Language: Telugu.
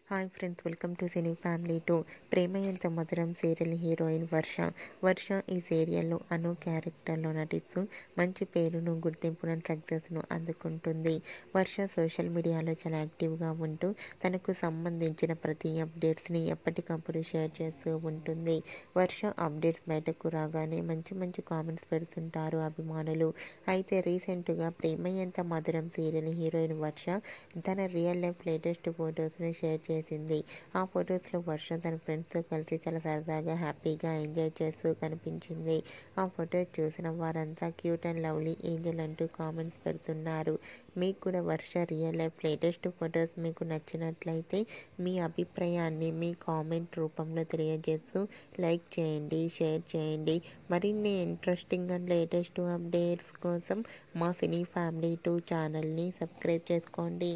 Hi friends, welcome to cine family 2. ప్రేమ ఎంత మధురం సీరియల్ హీరోయిన్ వర్ష ఈ సీరియల్లో అను క్యారెక్టర్లో నటిస్తూ మంచి పేరును, గుర్తింపును, సక్సెస్ను అందుకుంటుంది. వర్ష సోషల్ మీడియాలో చాలా యాక్టివ్గా ఉంటూ తనకు సంబంధించిన ప్రతి అప్డేట్స్ని ఎప్పటికప్పుడు షేర్ చేస్తూ ఉంటుంది. వర్ష అప్డేట్స్ బయటకు రాగానే మంచి కామెంట్స్ పెడుతుంటారు అభిమానులు. అయితే రీసెంట్గా ప్రేమ ఎంత మధురం సీరియల్ హీరోయిన్ వర్ష తన రియల్ లైఫ్ లేటెస్ట్ ఫొటోస్ని షేర్ చేసింది. ఆ ఫొటోస్లో వర్ష తన ఫ్రెండ్స్తో కలిసి చాలా సరదాగా, హ్యాపీగా ఎంజాయ్ చేస్తూ కనిపించింది. ఆ ఫొటోస్ చూసిన వారంతా క్యూట్ అండ్ లవ్లీ ఏంజల్ అంటూ కామెంట్స్ పెడుతున్నారు. మీకు కూడా వర్ష రియల్ లైఫ్ లేటెస్ట్ ఫొటోస్ మీకు నచ్చినట్లయితే మీ అభిప్రాయాన్ని మీ కామెంట్ రూపంలో తెలియజేస్తూ లైక్ చేయండి, షేర్ చేయండి. మరిన్ని ఇంట్రెస్టింగ్ అండ్ లేటెస్ట్ అప్డేట్స్ కోసం మా సినీ ఫ్యామిలీ 2 ఛానల్ని సబ్స్క్రైబ్ చేసుకోండి.